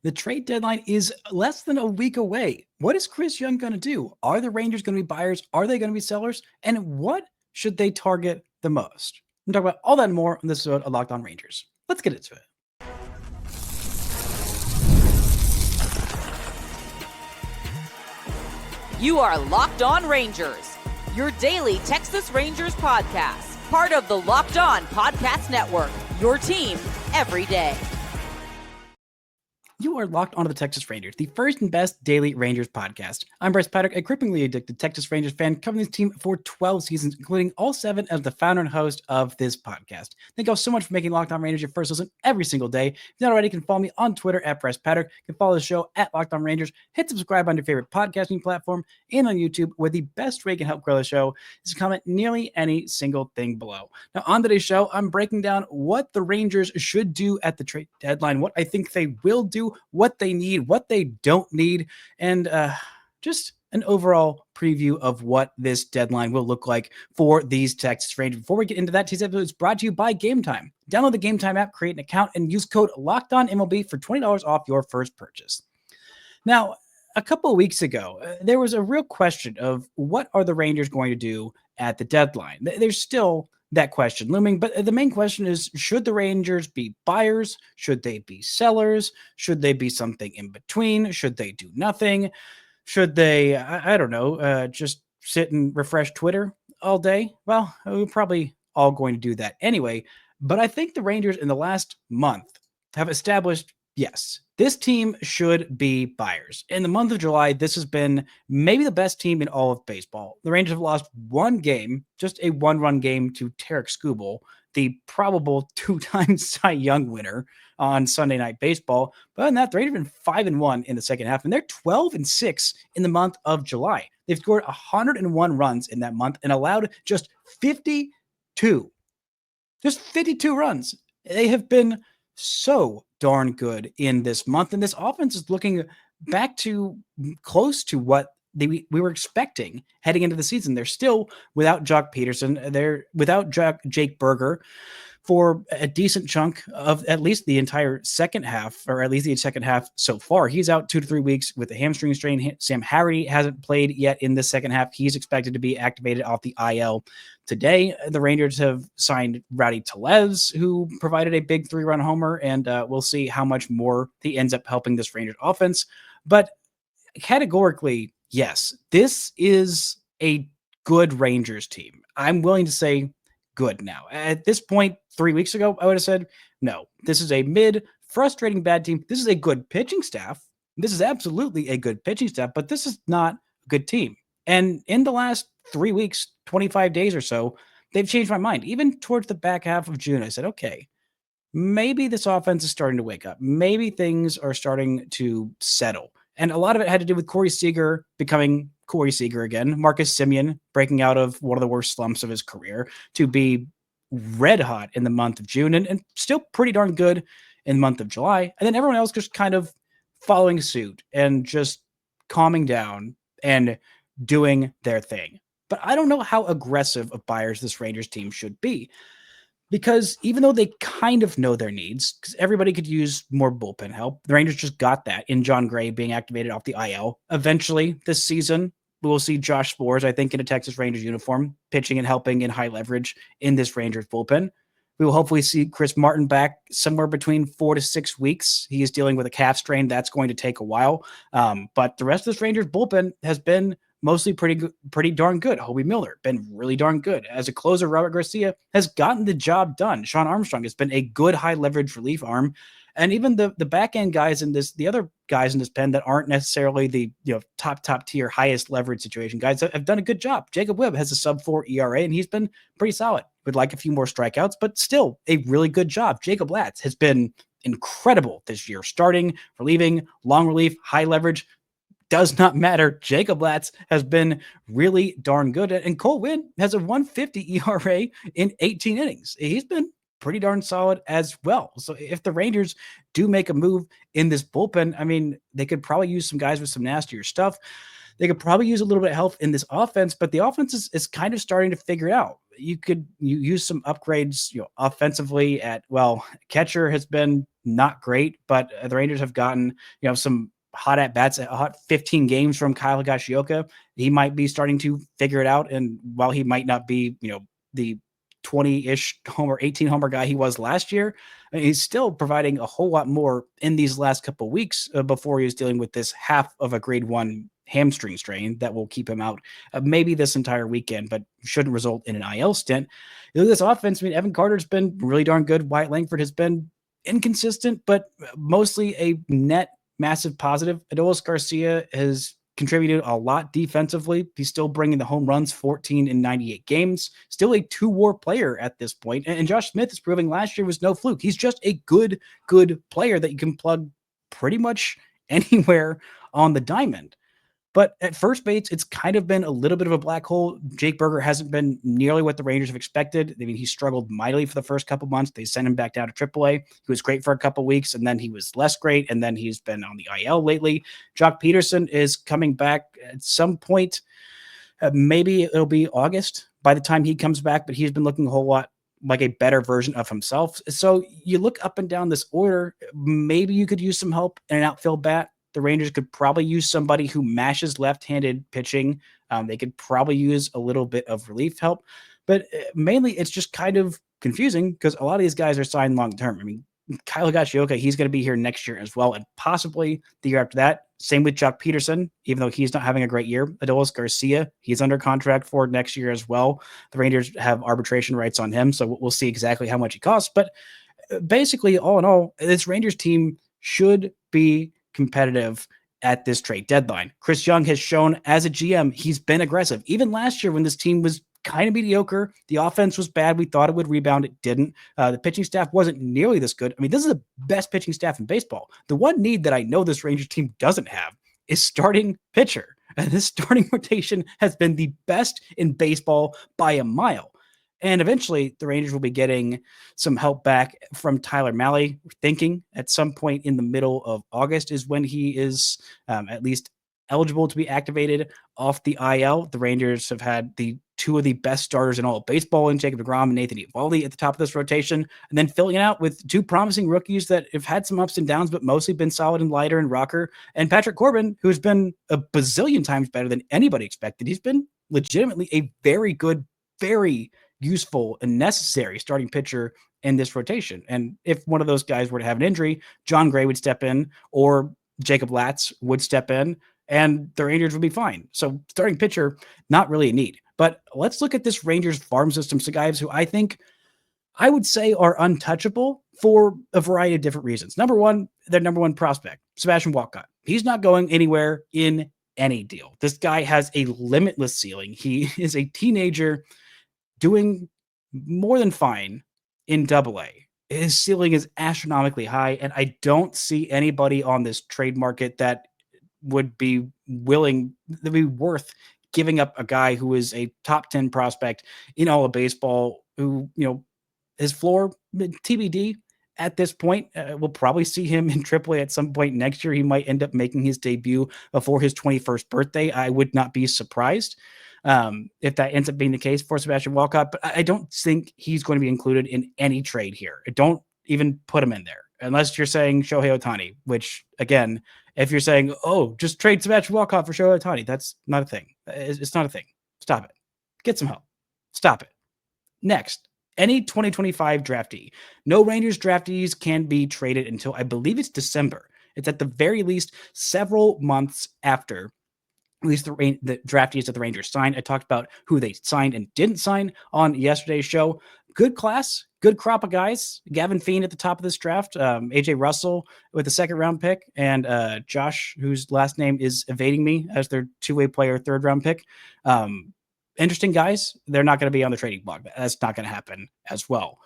The trade deadline is less than a week away. What is Chris Young going to do? Are the Rangers going to be buyers? Are they going to be sellers? And what should they target the most? We'll talk about all that and more on this episode of Locked On Rangers. Let's get into it. You are Locked On Rangers, your daily Texas Rangers podcast, part of the Locked On Podcast Network, your team every day. You are locked onto the Texas Rangers, the first and best daily Rangers podcast. I'm Bryce Paddock, a cripplingly addicted Texas Rangers fan, covering this team for 12 seasons, including all 7 as the founder and host of this podcast. Thank you all so much for making Locked On Rangers your first listen every single day. If you're not already, you can follow me on Twitter at Bryce Paddock. You can follow the show at Locked On Rangers. Hit subscribe on your favorite podcasting platform and on YouTube, where the best way you can help grow the show is to comment nearly any single thing below. Now, on today's show, I'm breaking down what the Rangers should do at the trade deadline, what I think they will do, what they need, what they don't need, and just an overall preview of what this deadline will look like for these Texas Rangers. Before we get into that, today's episode is brought to you by Gametime. Download the Gametime app, create an account, and use code LOCKEDONMLB for $20 off your first purchase. Now, a couple of weeks ago, there was a real question of what are the Rangers going to do at the deadline? There's still that question looming, but the main question is, should the Rangers be buyers? Should they be sellers? Should they be something in between? Should they do nothing? Should they, I don't know, just sit and refresh Twitter all day? Well, we're probably all going to do that anyway, but I think the Rangers in the last month have established, yes, this team should be buyers. In the month of July, this has been maybe the best team in all of baseball. The Rangers have lost one game, just a one-run game to Tarek Skubal, the probable 2-time Cy Young winner on Sunday Night Baseball. But other than that, the Rangers have been 5-1 in the second half, and they're 12-6 in the month of July. They've scored 101 runs in that month and allowed just 52 runs. They have been so darn good in this month, and this offense is looking back to close to what we were expecting heading into the season. They're still without Jock Peterson. They're without Jake Berger for a decent chunk of at least the entire second half, or at least the second half so far. He's out 2 to 3 weeks with a hamstring strain. Sam Harry hasn't played yet in the second half. He's expected to be activated off the IL today. The Rangers have signed Rowdy Tellez, who provided a big 3-run homer, and we'll see how much more he ends up helping this Rangers offense. But categorically, yes, this is a good Rangers team. I'm willing to say good now. At this point, 3 weeks ago, I would have said, no, this is a frustrating bad team. This is a good pitching staff. This is absolutely a good pitching staff, but this is not a good team. And in the last 3 weeks, 25 days or so, they've changed my mind. Even towards the back half of June, I said, okay, maybe this offense is starting to wake up. Maybe things are starting to settle. And a lot of it had to do with Corey Seager becoming Corey Seager again, Marcus Semien breaking out of one of the worst slumps of his career to be red hot in the month of June and still pretty darn good in the month of July. And then everyone else just kind of following suit and just calming down and doing their thing. But I don't know how aggressive of buyers this Rangers team should be, because even though they kind of know their needs, because everybody could use more bullpen help, the Rangers just got that in John Gray being activated off the IL. Eventually this season, we will see Josh Sborz, I think, in a Texas Rangers uniform, pitching and helping in high leverage in this Rangers bullpen. We will hopefully see Chris Martin back somewhere between 4 to 6 weeks. He is dealing with a calf strain. That's going to take a while. But the rest of this Rangers bullpen has been mostly pretty darn good. Hobie Miller, been really darn good. As a closer, Robert Garcia has gotten the job done. Sean Armstrong has been a good high leverage relief arm. And even the back end guys in this, the other guys in this pen that aren't necessarily the top tier, highest leverage situation guys have done a good job. Jacob Webb has a sub-4 ERA, and he's been pretty solid. Would like a few more strikeouts, but still a really good job. Jacob Latz has been incredible this year, starting, relieving, long relief, high leverage. Does not matter. Jacob Latz has been really darn good. And Cole Winn has a 150 ERA in 18 innings. He's been pretty darn solid as well. So if the Rangers do make a move in this bullpen, I mean, they could probably use some guys with some nastier stuff. They could probably use a little bit of help in this offense, but the offense is kind of starting to figure it out. You use some upgrades, offensively at, well, catcher has been not great, but the Rangers have gotten, some hot at bats, a hot 15 games from Kyle Higashioka. He might be starting to figure it out. And while he might not be, the 20-ish homer, 18 homer guy he was last year, he's still providing a whole lot more in these last couple of weeks before he was dealing with this half of a grade 1 hamstring strain that will keep him out maybe this entire weekend, but shouldn't result in an IL stint. This offense, I mean, Evan Carter's been really darn good. Wyatt Langford has been inconsistent, but mostly a net massive positive. Adolis Garcia has contributed a lot defensively. He's still bringing the home runs, 14 in 98 games. Still a 2-WAR player at this point. And Josh Smith is proving last year was no fluke. He's just a good player that you can plug pretty much anywhere on the diamond. But at first base, it's kind of been a little bit of a black hole. Jake Berger hasn't been nearly what the Rangers have expected. I mean, he struggled mightily for the first couple months. They sent him back down to AAA. He was great for a couple weeks, and then he was less great, and then he's been on the IL lately. Jock Peterson is coming back at some point. Maybe it'll be August by the time he comes back, but he's been looking a whole lot like a better version of himself. So you look up and down this order, maybe you could use some help in an outfield bat. The Rangers could probably use somebody who mashes left-handed pitching. They could probably use a little bit of relief help, but mainly it's just kind of confusing because a lot of these guys are signed long-term. I mean, Kyle Higashioka, he's going to be here next year as well, and possibly the year after that. Same with Jock Peterson, even though he's not having a great year. Adolis Garcia, he's under contract for next year as well. The Rangers have arbitration rights on him, so we'll see exactly how much he costs. But basically, all in all, this Rangers team should be competitive at this trade deadline. Chris Young has shown as a GM, he's been aggressive. Even last year when this team was kind of mediocre, the offense was bad. We thought it would rebound. It didn't. The pitching staff wasn't nearly this good. I mean, this is the best pitching staff in baseball. The one need that I know this Rangers team doesn't have is starting pitcher. And this starting rotation has been the best in baseball by a mile. And eventually, the Rangers will be getting some help back from Tyler Mahle. We're thinking at some point in the middle of August is when he is at least eligible to be activated off the IL. The Rangers have had two of the best starters in all of baseball in Jacob deGrom and Nathan Eovaldi at the top of this rotation, and then filling it out with two promising rookies that have had some ups and downs, but mostly been solid and Leiter and Rocker, and Patrick Corbin, who's been a bazillion times better than anybody expected. He's been legitimately a very good, very useful and necessary starting pitcher in this rotation. And if one of those guys were to have an injury, John Gray would step in or Jacob Latz would step in and the Rangers would be fine. So starting pitcher, not really a need. But let's look at this Rangers farm system. So guys who I would say are untouchable for a variety of different reasons. Number one, their number one prospect, Sebastian Walcott. He's not going anywhere in any deal. This guy has a limitless ceiling. He is a teenager doing more than fine in AA. His ceiling is astronomically high, and I don't see anybody on this trade market that would be worth giving up a guy who is a top 10 prospect in all of baseball, who, his floor TBD at this point. We'll probably see him in AAA at some point next year. He might end up making his debut before his 21st birthday. I would not be surprised if that ends up being the case for Sebastian Walcott, but I don't think he's going to be included in any trade here. I don't even put him in there unless you're saying Shohei Ohtani, which again, if you're saying, oh, just trade Sebastian Walcott for Shohei Ohtani, that's not a thing. It's not a thing. Stop it. Get some help. Stop it. Next, any 2025 draftee. No Rangers draftees can be traded until I believe it's December. It's at the very least several months after at least the draftees that the Rangers signed. I talked about who they signed and didn't sign on yesterday's show. Good class, good crop of guys. Gavin Fiend at the top of this draft, AJ Russell with the second round pick, and Josh, whose last name is evading me, as their two-way player third round pick. Interesting guys. They're not going to be on the trading block. That's not going to happen as well.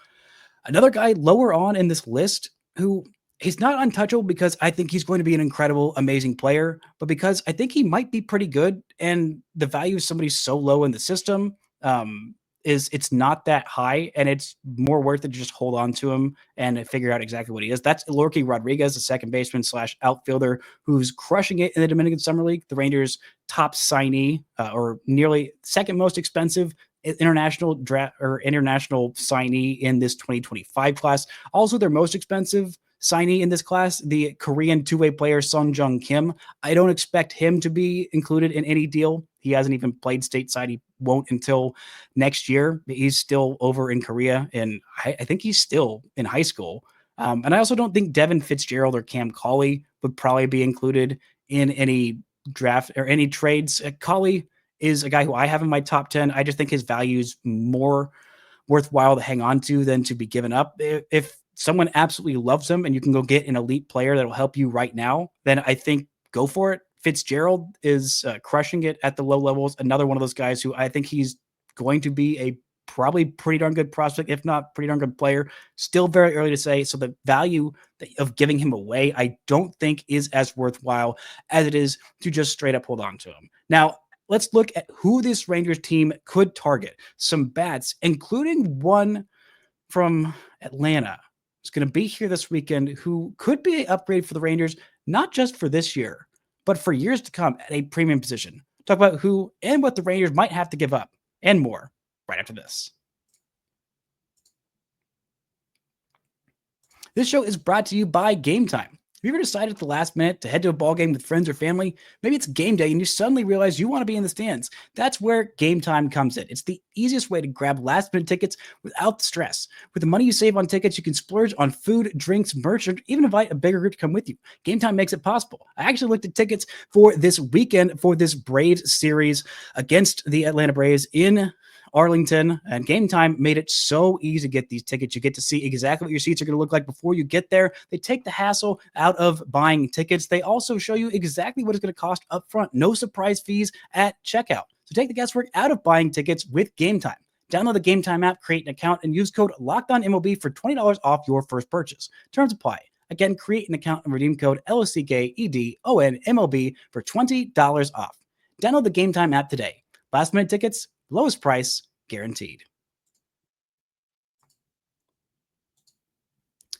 Another guy lower on in this list who he's not untouchable because I think he's going to be an incredible, amazing player, but because I think he might be pretty good, and the value of somebody so low in the system is it's not that high, and it's more worth it to just hold on to him and figure out exactly what he is. That's Lorky Rodriguez, a second baseman slash outfielder who's crushing it in the Dominican Summer League. The Rangers' top signee, or nearly second most expensive international draft or international signee in this 2025 class. Also, their most expensive signee in this class, the Korean two-way player Sung Jung Kim. I don't expect him to be included in any deal. He hasn't even played stateside. He won't until next year. He's still over in Korea, and I think he's still in high school. And I also don't think Devin Fitzgerald or Cam Cauley would probably be included in any draft or any trades. Cauley is a guy who I have in my top 10. I just think his value is more worthwhile to hang on to than to be given up. If someone absolutely loves him and you can go get an elite player that will help you right now, then I think go for it. Fitzgerald is crushing it at the low levels. Another one of those guys who I think he's going to be a probably pretty darn good prospect, if not pretty darn good player. Still very early to say. So the value of giving him away, I don't think is as worthwhile as it is to just straight up hold on to him. Now, let's look at who this Rangers team could target. Some bats, including one from Atlanta, is going to be here this weekend who could be an upgrade for the Rangers, not just for this year, but for years to come at a premium position. Talk about who and what the Rangers might have to give up and more right after this. This show is brought to you by Gametime. Have you ever decided at the last minute to head to a ball game with friends or family? Maybe it's game day and you suddenly realize you want to be in the stands. That's where Gametime comes in. It's the easiest way to grab last minute tickets without the stress. With the money you save on tickets, you can splurge on food, drinks, merch, or even invite a bigger group to come with you. Gametime makes it possible. I actually looked at tickets for this weekend for this Braves series against the Atlanta Braves in Arlington, and Gametime made it so easy to get these tickets. You get to see exactly what your seats are going to look like before you get there. They take the hassle out of buying tickets. They also show you exactly what it's going to cost up front. No surprise fees at checkout. So take the guesswork out of buying tickets with Gametime. Download the Gametime app, create an account, and use code LOCKEDONMLB for $20 off your first purchase. Terms apply. Again, create an account and redeem code LOCKEDONMLB for $20 off. Download the Gametime app today. Last minute tickets, lowest price guaranteed.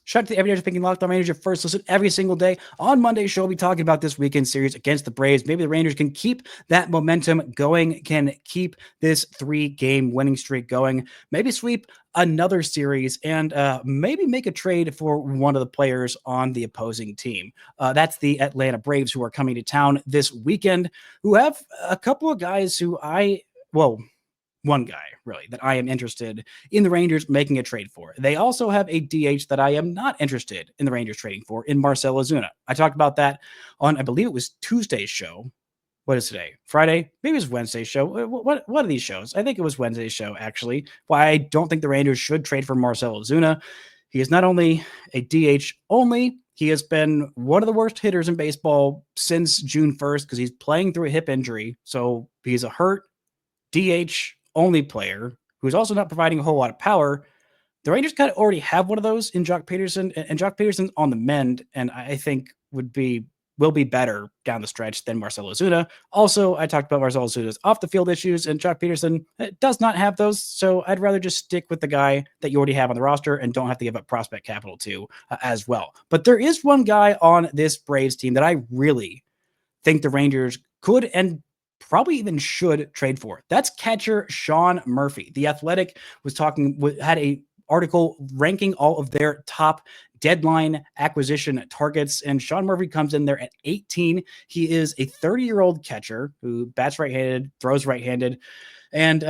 Shout out to the Everydayers picking Locked On Rangers your first listen every single day. On Monday's show, we'll be talking about this weekend series against the Braves. Maybe the Rangers can keep that momentum going, can keep this 3-game winning streak going, maybe sweep another series, and maybe make a trade for one of the players on the opposing team. That's the Atlanta Braves, who are coming to town this weekend, who have a couple of guys who one guy, really, that I am interested in the Rangers making a trade for. They also have a DH that I am not interested in the Rangers trading for in Marcell Ozuna. I talked about that on, I believe it was Tuesday's show. What is today? Friday? Maybe it was Wednesday's show. What are these shows? I think it was Wednesday's show, actually. Why I don't think the Rangers should trade for Marcell Ozuna. He is not only a DH only, he has been one of the worst hitters in baseball since June 1st because he's playing through a hip injury. So he's a hurt DH only player who's also not providing a whole lot of power. The Rangers kind of already have one of those in Jock Peterson, and Jock Peterson's on the mend, and I think will be better down the stretch than Marcell Ozuna. Also, I talked about Marcell Ozuna's off the field issues, and Jock Peterson does not have those, so I'd rather just stick with the guy that you already have on the roster and don't have to give up prospect capital to as well. But there is one guy on this Braves team that I really think the Rangers could and probably even should trade for. That's catcher Sean Murphy. The Athletic had a article ranking all of their top deadline acquisition targets, and Sean Murphy comes in there at 18. He is a 30-year-old catcher who bats right-handed, throws right-handed, and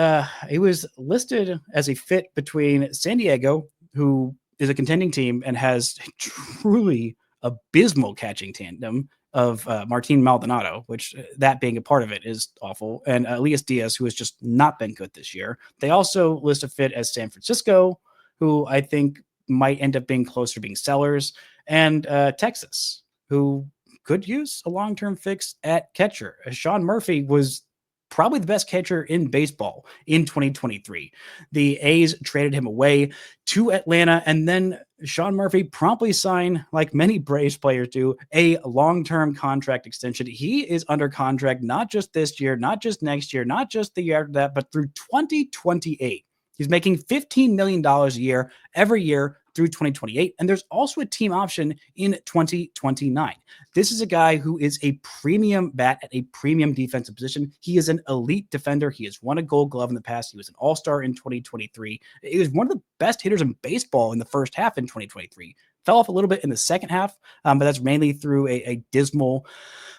he was listed as a fit between San Diego, who is a contending team and has truly abysmal catching tandem of Martin Maldonado, which that being a part of it is awful, and Elias Diaz, who has just not been good this year. They also list a fit as San Francisco, who I think might end up being closer to being sellers, and Texas, who could use a long-term fix at catcher. Sean Murphy was probably the best catcher in baseball in 2023. The A's traded him away to Atlanta, and then Sean Murphy promptly signed, like many Braves players do, a long-term contract extension. He is under contract not just this year, not just next year, not just the year after that, but through 2028. He's making $15 million a year every year through 2028. And there's also a team option in 2029. This is a guy who is a premium bat at a premium defensive position. He is an elite defender. He has won a Gold Glove in the past. He was an all-star in 2023. He was one of the best hitters in baseball in the first half in 2023. Fell off a little bit in the second half, but that's mainly through a dismal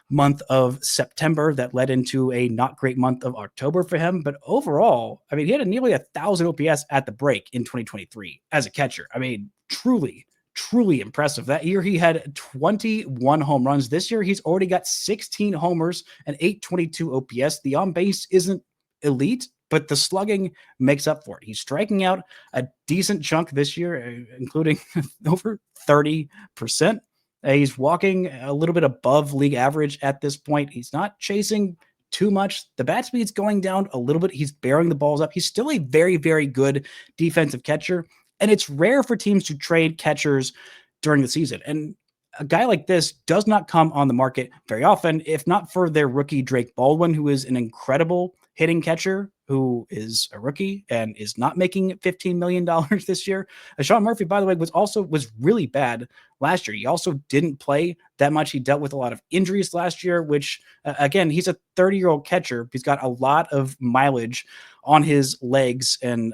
month of September that led into a not great month of October for him. But overall, I mean, he had nearly 1,000 OPS at the break in 2023 as a catcher. I mean, truly impressive. That year he had 21 home runs. This year he's already got 16 homers and 822 OPS. The on base isn't elite, but the slugging makes up for it. He's striking out a decent chunk this year, including over 30%. He's walking a little bit above league average at this point. He's not chasing too much. The bat speed's going down a little bit. He's bearing the balls up. He's still a very, very good defensive catcher. And it's rare for teams to trade catchers during the season. And a guy like this does not come on the market very often, if not for their rookie Drake Baldwin, who is an incredible hitting catcher, who is a rookie and is not making $15 million this year. Sean Murphy, by the way, was really bad last year. He also didn't play that much. He dealt with a lot of injuries last year, which again, he's a 30-year-old catcher. He's got a lot of mileage on his legs, and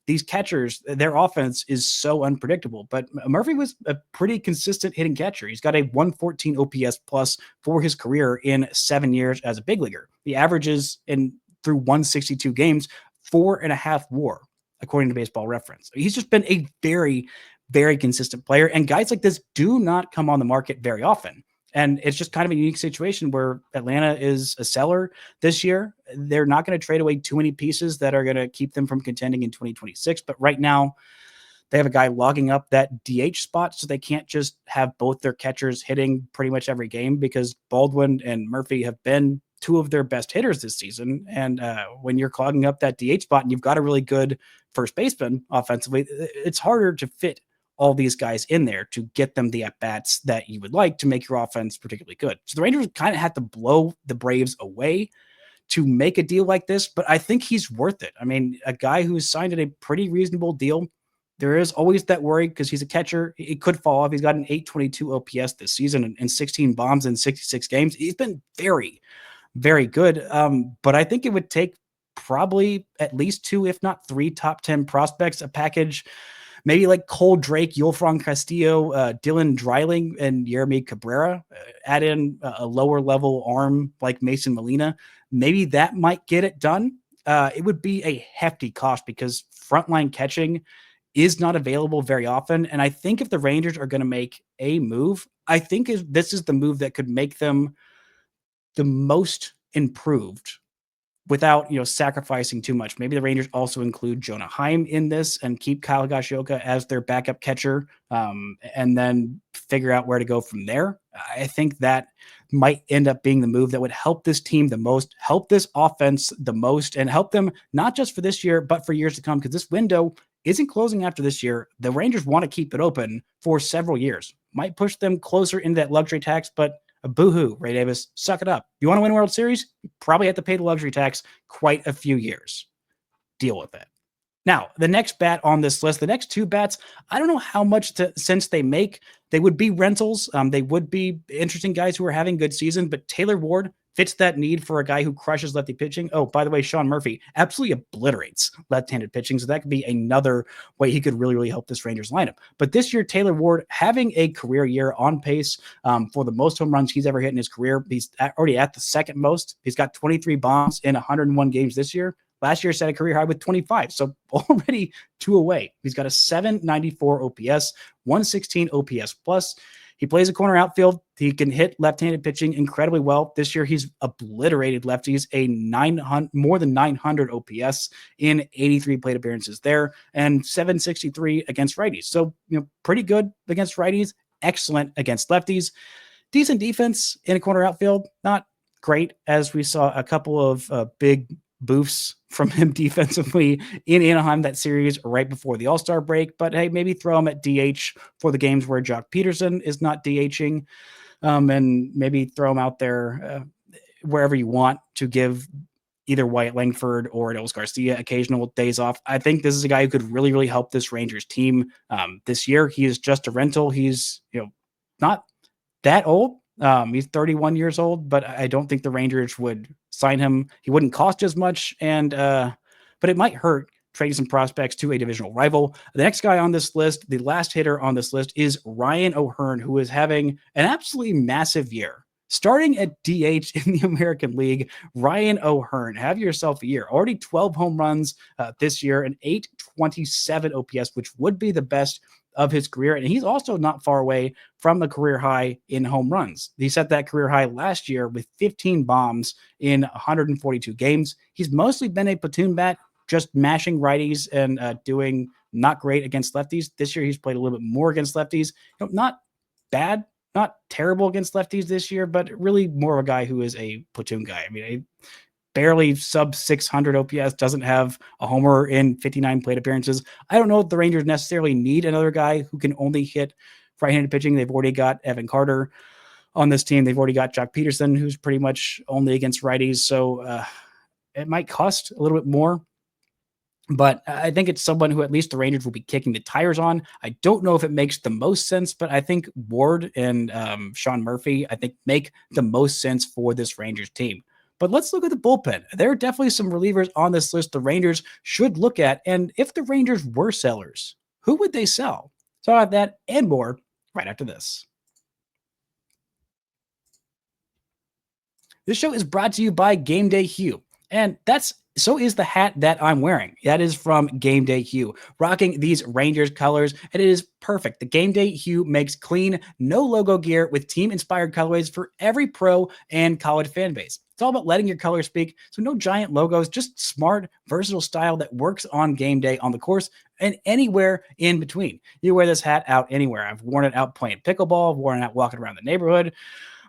these catchers, their offense is so unpredictable. But Murphy was a pretty consistent hitting catcher. He's got a 114 OPS plus for his career in 7 years as a big leaguer. The averages through 162 games, 4.5 WAR, according to Baseball Reference. He's just been a very, very consistent player. And guys like this do not come on the market very often. And it's just kind of a unique situation where Atlanta is a seller this year. They're not going to trade away too many pieces that are going to keep them from contending in 2026. But right now, they have a guy logging up that DH spot, so they can't just have both their catchers hitting pretty much every game, because Baldwin and Murphy have been two of their best hitters this season. And when you're clogging up that DH spot and you've got a really good first baseman offensively, it's harder to fit all these guys in there to get them the at-bats that you would like to make your offense particularly good. So the Rangers kind of had to blow the Braves away to make a deal like this, but I think he's worth it. I mean, a guy who's signed at a pretty reasonable deal, there is always that worry because he's a catcher. It could fall off. He's got an 822 OPS this season and 16 bombs in 66 games. He's been very, very good. But I think it would take probably at least 2, if not 3 top 10 prospects, a package, maybe like Cole Drake, Yulfron Castillo, Dylan Dreiling, and Yeremy Cabrera. Add in a lower level arm like Mason Molina. Maybe that might get it done. It would be a hefty cost because frontline catching is not available very often. And I think if the Rangers are going to make a move, I think this is the move that could make them the most improved without, sacrificing too much. Maybe the Rangers also include Jonah Heim in this and keep Kyle Gashioka as their backup catcher, and then figure out where to go from there. I think that might end up being the move that would help this team the most, help this offense the most, and help them not just for this year, but for years to come, because this window isn't closing after this year. The Rangers want to keep it open for several years. Might push them closer into that luxury tax, but boo-hoo, Ray Davis, suck it up. You want to win a World Series? You probably have to pay the luxury tax quite a few years. Deal with it. Now, the next bat on this list, the next 2 bats, I don't know how much sense they make. They would be rentals. They would be interesting guys who are having good season, but Taylor Ward fits that need for a guy who crushes lefty pitching. Oh, by the way, Sean Murphy absolutely obliterates left-handed pitching, so that could be another way he could really, really help this Rangers lineup. But this year, Taylor Ward having a career year on pace for the most home runs he's ever hit in his career. He's already at the second most. He's got 23 bombs in 101 games this year. Last year set a career high with 25, so already 2 away. He's got a 794 OPS, 116 OPS plus. He plays a corner outfield. He can hit left-handed pitching incredibly well. This year, he's obliterated lefties, more than 900 OPS in 83 plate appearances there, and 763 against righties. So, pretty good against righties, excellent against lefties. Decent defense in a corner outfield, not great, as we saw a couple of big boofs from him defensively in Anaheim that series right before the All-Star break. But hey, maybe throw him at DH for the games where Jock Peterson is not DHing, and maybe throw him out there wherever you want to give either Wyatt Langford or Adolis Garcia occasional days off. I think this is a guy who could really, really help this Rangers team this year. He is just a rental. He's, not that old. He's 31 years old, but I don't think the Rangers would sign him. He wouldn't cost as much, and but it might hurt trading some prospects to a divisional rival. The next guy on this list, the last hitter on this list, is Ryan O'Hearn, who is having an absolutely massive year. Starting at DH in the American League, Ryan O'Hearn, have yourself a year. Already 12 home runs this year, an 827 OPS, which would be the best of his career. And he's also not far away from the career high in home runs. He set that career high last year with 15 bombs in 142 games. He's mostly been a platoon bat, just mashing righties and doing not great against lefties. This year, he's played a little bit more against lefties. Not bad, not terrible against lefties this year, but really more of a guy who is a platoon guy. I mean, barely sub 600 OPS, doesn't have a homer in 59 plate appearances. I don't know if the Rangers necessarily need another guy who can only hit right-handed pitching. They've already got Evan Carter on this team. They've already got Jock Peterson, who's pretty much only against righties. So it might cost a little bit more. But I think it's someone who at least the Rangers will be kicking the tires on. I don't know if it makes the most sense, but I think Ward and Sean Murphy, I think, make the most sense for this Rangers team. But let's look at the bullpen. There are definitely some relievers on this list the Rangers should look at. And if the Rangers were sellers, who would they sell? So I have that and more right after this. This show is brought to you by Gameday Hue. And so is the hat that I'm wearing. That is from Gameday Hue, rocking these Rangers colors, and it is perfect. The Gameday Hue makes clean, no logo gear with team-inspired colorways for every pro and college fan base. It's all about letting your colors speak, so no giant logos, just smart, versatile style that works on game day, on the course, and anywhere in between. You wear this hat out anywhere. I've worn it out playing pickleball, I've worn it out walking around the neighborhood,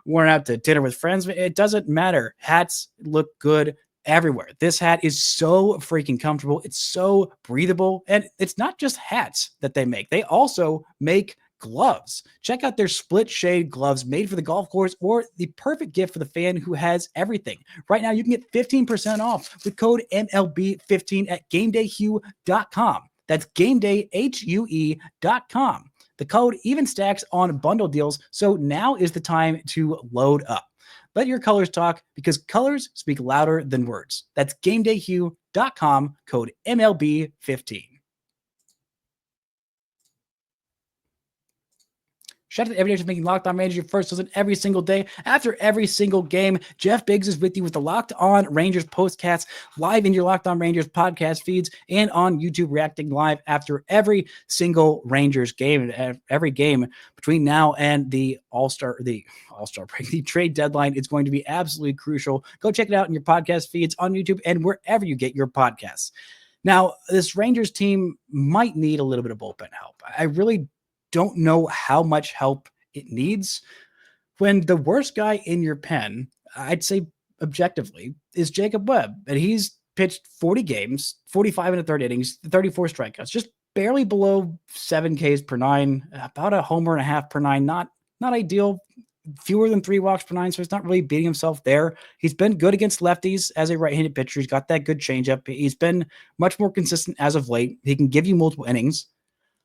worn it out to dinner with friends. It doesn't matter. Hats look good everywhere. This hat is so freaking comfortable. It's so breathable. And it's not just hats that they make. They also make gloves. Check out their split shade gloves made for the golf course, or the perfect gift for the fan who has everything. Right now, you can get 15% off with code MLB15 at GamedayHue.com. That's GamedayHue.com. The code even stacks on bundle deals, so now is the time to load up. Let your colors talk, because colors speak louder than words. That's GamedayHue.com, code MLB15. Shout out to every day for making Locked On Rangers your first listen every single day. After every single game, Jeff Biggs is with you with the Locked On Rangers postcasts live in your Locked On Rangers podcast feeds and on YouTube, reacting live after every single Rangers game. Every game between now and the All-Star break, the trade deadline is going to be absolutely crucial. Go check it out in your podcast feeds on YouTube and wherever you get your podcasts. Now, this Rangers team might need a little bit of bullpen help. I really don't know how much help it needs when the worst guy in your pen, I'd say objectively, is Jacob Webb. And he's pitched 40 games, 45 in the third innings, 34 strikeouts, just barely below 7 Ks per 9, about a homer and a half per 9. Not ideal, fewer than 3 walks per 9, so he's not really beating himself there. He's been good against lefties as a right-handed pitcher. He's got that good changeup. He's been much more consistent as of late. He can give you multiple innings.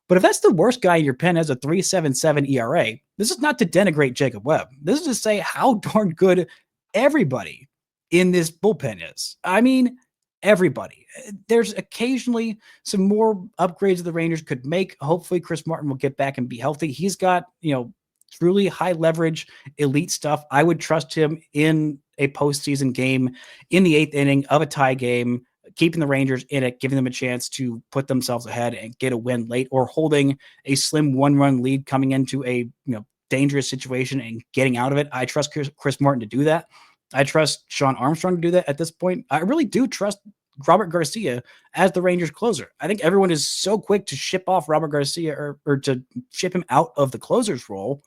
But if that's the worst guy in your pen has a 3.77 ERA, this is not to denigrate Jacob Webb. This is to say how darn good everybody in this bullpen is. I mean, everybody. There's occasionally some more upgrades the Rangers could make. Hopefully Chris Martin will get back and be healthy. He's got, truly high leverage, elite stuff. I would trust him in a postseason game in the 8th inning of a tie game, keeping the Rangers in it, giving them a chance to put themselves ahead and get a win late, or holding a slim 1-run lead coming into a dangerous situation and getting out of it. I trust Chris Martin to do that. I trust Sean Armstrong to do that at this point. I really do trust Robert Garcia as the Rangers closer. I think everyone is so quick to ship off Robert Garcia or to ship him out of the closer's role.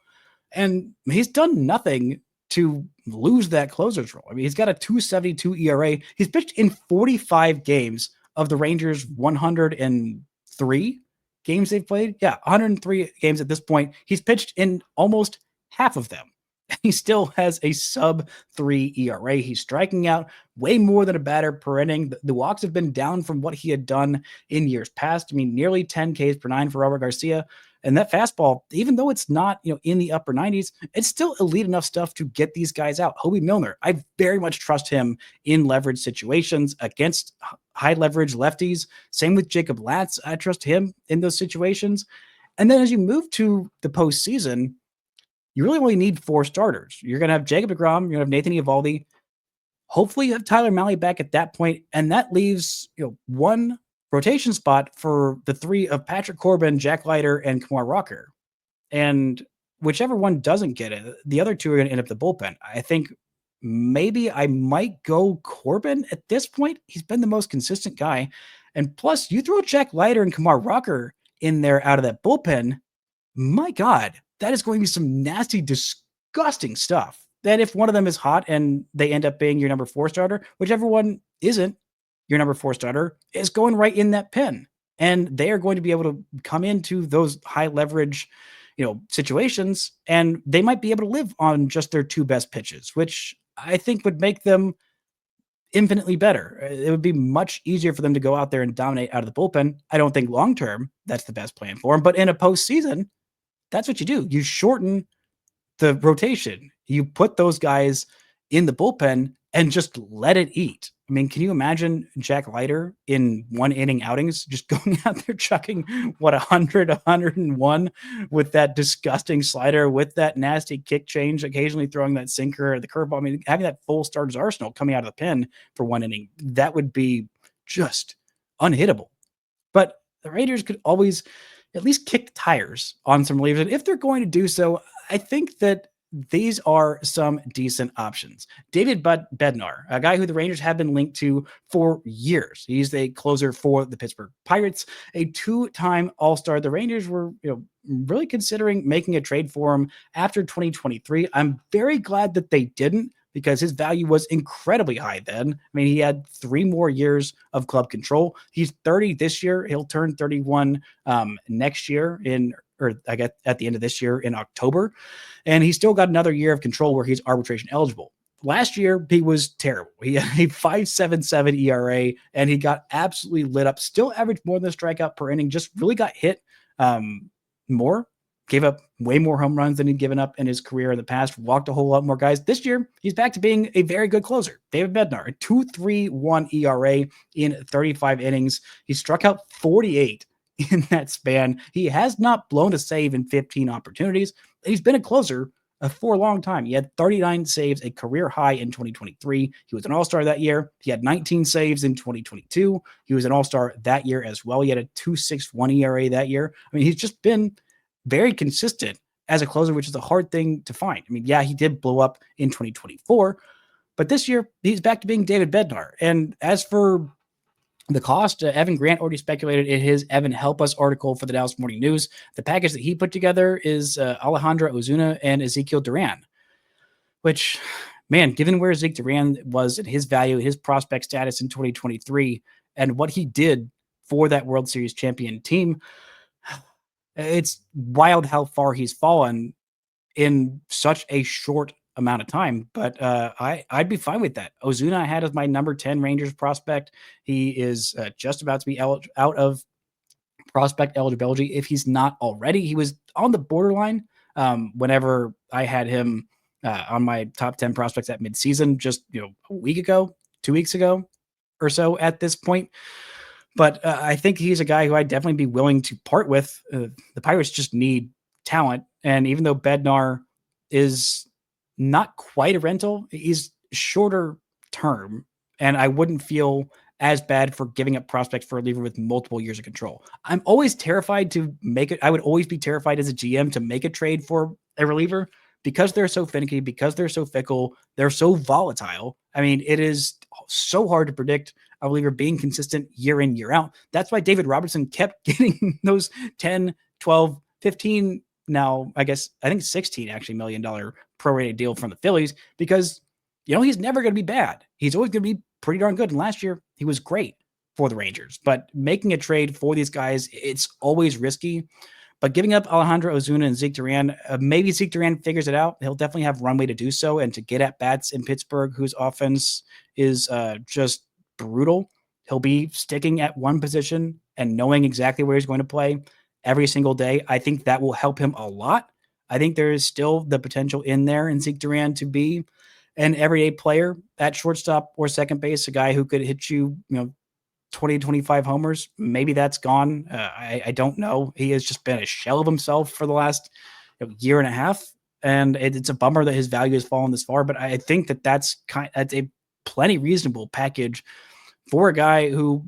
And he's done nothing to lose that closer's role. I mean, he's got a 2.72 ERA. He's pitched in 45 games of the Rangers' 103 games they've played. Yeah, 103 games at this point. He's pitched in almost half of them. He still has a sub 3 ERA. He's striking out way more than a batter per inning. The walks have been down from what he had done in years past. I mean, nearly 10 Ks per nine for Robert Garcia. And that fastball, even though it's not, in the upper 90s, it's still elite enough stuff to get these guys out. Hobie Milner, I very much trust him in leverage situations against high leverage lefties. Same with Jacob Latz. I trust him in those situations. And then as you move to the postseason, you really only need 4 starters. You're going to have Jacob deGrom, you're going to have Nathan Eovaldi. Hopefully you have Tyler Mahle back at that point, and that leaves, one rotation spot for the 3 of Patrick Corbin, Jack Leiter, and Kumar Rocker. And whichever one doesn't get it, the other 2 are going to end up the bullpen. I think maybe I might go Corbin at this point. He's been the most consistent guy. And plus, you throw Jack Leiter and Kumar Rocker in there out of that bullpen, my God, that is going to be some nasty, disgusting stuff. That if one of them is hot and they end up being your number 4 starter, whichever one isn't your number 4 starter is going right in that pen. And they are going to be able to come into those high leverage, situations, and they might be able to live on just their 2 best pitches, which I think would make them infinitely better. It would be much easier for them to go out there and dominate out of the bullpen. I don't think long term that's the best plan for them, but in a postseason, that's what you do. You shorten the rotation. You put those guys in the bullpen and just let it eat. I mean, can you imagine Jack Leiter in 1 inning outings just going out there chucking 100, 101 with that disgusting slider, with that nasty kick change, occasionally throwing that sinker or the curveball? I mean, having that full starter's arsenal coming out of the pen for 1 inning, that would be just unhittable. But the Raiders could always at least kick the tires on some relievers. And if they're going to do so, I think that these are some decent options. David Bednar, a guy who the Rangers have been linked to for years. He's a closer for the Pittsburgh Pirates, a 2-time All-Star. The Rangers were, really considering making a trade for him after 2023. I'm very glad that they didn't, because his value was incredibly high then. I mean, he had 3 more years of club control. He's 30 this year. He'll turn 31 next year I guess at the end of this year in October. And he's still got another year of control where he's arbitration eligible. Last year, he was terrible. He had a 5.77 ERA, and he got absolutely lit up. Still averaged more than a strikeout per inning, just really got hit more. Gave up way more home runs than he'd given up in his career in the past. Walked a whole lot more guys. This year, he's back to being a very good closer. David Bednar, a 2.31 ERA in 35 innings. He struck out 48 in that span. He has not blown a save in 15 opportunities. He's been a closer for a long time. He had 39 saves, a career high in 2023. He was an all-star that year. He had 19 saves in 2022. He was an all-star that year as well. He had a 2.61 ERA that year. I mean, he's just been very consistent as a closer, which is a hard thing to find. I mean, yeah, he did blow up in 2024, but this year he's back to being David Bednar. And as for the cost, Evan Grant already speculated in his Evan Help Us article for the Dallas Morning News. The package that he put together is Alejandro Ozuna and Ezekiel Duran, which, man, given where Zeke Duran was and his value, his prospect status in 2023, and what he did for that World Series champion team, it's wild how far he's fallen in such a short amount of time, but I'd be fine with that. Ozuna I had as my number 10 Rangers prospect. He is just about to be out of prospect eligibility if he's not already. He was on the borderline whenever I had him on my top 10 prospects at midseason, just a week ago, 2 weeks ago or so at this point. But I think he's a guy who I'd definitely be willing to part with. The Pirates just need talent, and even though Bednar is not quite a rental, he's shorter term, and I wouldn't feel as bad for giving up prospects for a reliever with multiple years of control. I'm always terrified to make it. I would always be terrified as a GM to make a trade for a reliever because they're so finicky, because they're so fickle, they're so volatile. I mean, it is so hard to predict a reliever being consistent year in, year out. That's why David Robertson kept getting those 10, 12, 15, now I think 16 actually $1 million prorated deal from the Phillies, because he's never going to be bad. He's always going to be pretty darn good. And last year he was great for the Rangers, but making a trade for these guys, it's always risky. But giving up Alejandro Ozuna and Zeke Duran, maybe Zeke Duran figures it out. He'll definitely have runway to do so and to get at bats in Pittsburgh, whose offense is just brutal. He'll be sticking at one position and knowing exactly where he's going to play every single day. I think that will help him a lot. I think there is still the potential in there in Zeke Duran to be an everyday player at shortstop or second base, a guy who could hit you, 20, 25 homers. Maybe that's gone. I don't know. He has just been a shell of himself for the last year and a half. And it's a bummer that his value has fallen this far, but I think that's a plenty reasonable package for a guy who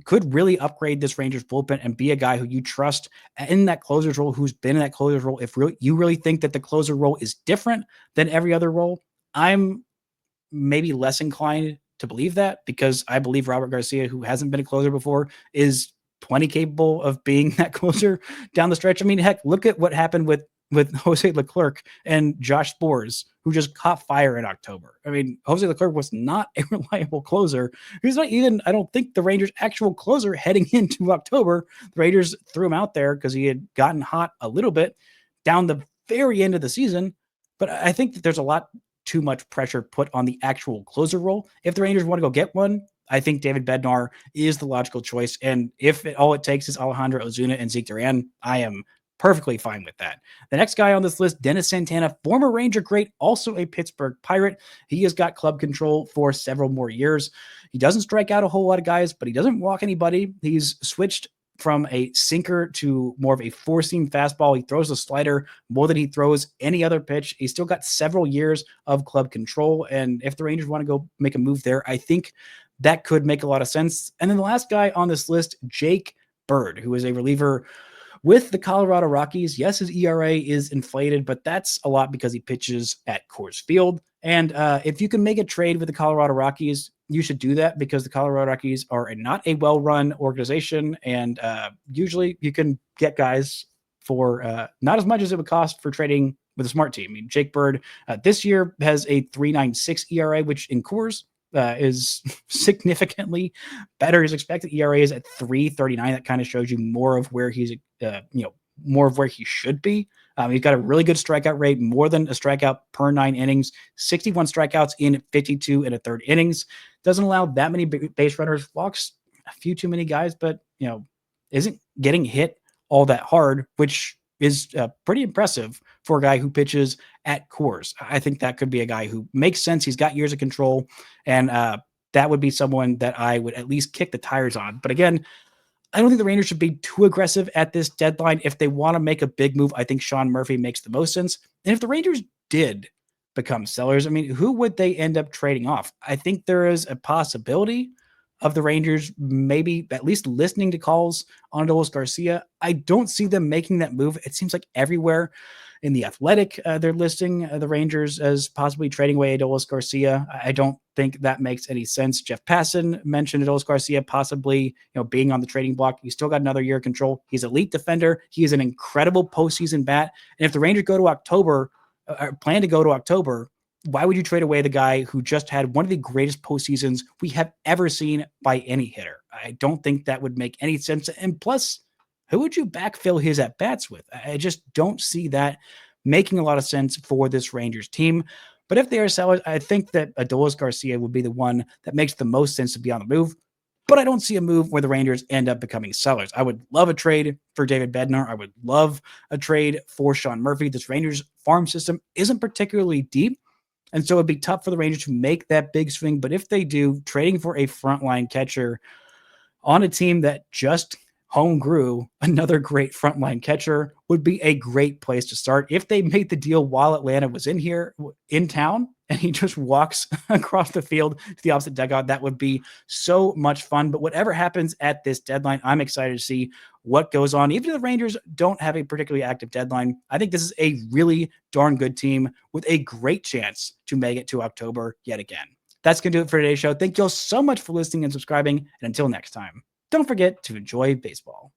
could really upgrade this Rangers bullpen and be a guy who you trust in that closer's role, who's been in that closer's role. If you really think that the closer role is different than every other role, I'm maybe less inclined to believe that, because I believe Robert Garcia, who hasn't been a closer before, is plenty capable of being that closer down the stretch. I mean, heck, look at what happened with Jose Leclerc and Josh Sborz, who just caught fire in October. I mean, Jose Leclerc was not a reliable closer. He's not even, I don't think, the Rangers' actual closer heading into October. The Rangers threw him out there because he had gotten hot a little bit down the very end of the season. But I think that there's a lot too much pressure put on the actual closer role. If the Rangers want to go get one, I think David Bednar is the logical choice. And if all it takes is Alejandro Ozuna and Zeke Duran, I am perfectly fine with that. The next guy on this list, Dennis Santana, former Ranger great, also a Pittsburgh Pirate. He has got club control for several more years. He doesn't strike out a whole lot of guys, but he doesn't walk anybody. He's switched from a sinker to more of a four-seam fastball. He throws a slider more than he throws any other pitch. He's still got several years of club control, and if the Rangers want to go make a move there, I think that could make a lot of sense. And then the last guy on this list, Jake Bird, who is a reliever with the Colorado Rockies. Yes, his ERA is inflated, but that's a lot because he pitches at Coors Field. And if you can make a trade with the Colorado Rockies, you should do that, because the Colorado Rockies are not a well-run organization. And usually you can get guys for not as much as it would cost for trading with a smart team. I mean, Jake Bird this year has a 3.96 ERA, which in Coors is significantly better. His expected ERA is at 3.39. That kind of shows you more of where he's, more of where he should be. He's got a really good strikeout rate, more than a strikeout per 9 innings, 61 strikeouts in 52 and a third innings. Doesn't allow that many base runners, walks a few too many guys, but, isn't getting hit all that hard, which is pretty impressive for a guy who pitches at Coors. I think that could be a guy who makes sense. He's got years of control, and that would be someone that I would at least kick the tires on. But again, I don't think the Rangers should be too aggressive at this deadline. If they want to make a big move, I think Sean Murphy makes the most sense. And if the Rangers did become sellers, I mean, who would they end up trading off? I think there is a possibility of the Rangers maybe at least listening to calls on Adolis Garcia. I don't see them making that move. It seems like everywhere in The Athletic, they're listing the Rangers as possibly trading away Adolis Garcia. I don't think that makes any sense. Jeff Passan mentioned Adolis Garcia possibly, being on the trading block. He's still got another year of control. He's elite defender. He is an incredible postseason bat. And if the Rangers go to October, plan to go to October, why would you trade away the guy who just had one of the greatest postseasons we have ever seen by any hitter? I don't think that would make any sense. And plus, who would you backfill his at-bats with? I just don't see that making a lot of sense for this Rangers team. But if they are sellers, I think that Adolis Garcia would be the one that makes the most sense to be on the move. But I don't see a move where the Rangers end up becoming sellers. I would love a trade for David Bednar. I would love a trade for Sean Murphy. This Rangers farm system isn't particularly deep, and so it'd be tough for the Rangers to make that big swing. But if they do, trading for a frontline catcher on a team that just home grew another great frontline catcher would be a great place to start. If they made the deal while Atlanta was in town, and he just walks across the field to the opposite dugout, that would be so much fun. But whatever happens at this deadline, I'm excited to see what goes on. Even if the Rangers don't have a particularly active deadline, I think this is a really darn good team with a great chance to make it to October yet again. That's going to do it for today's show. Thank you all so much for listening and subscribing. And until next time, don't forget to enjoy baseball.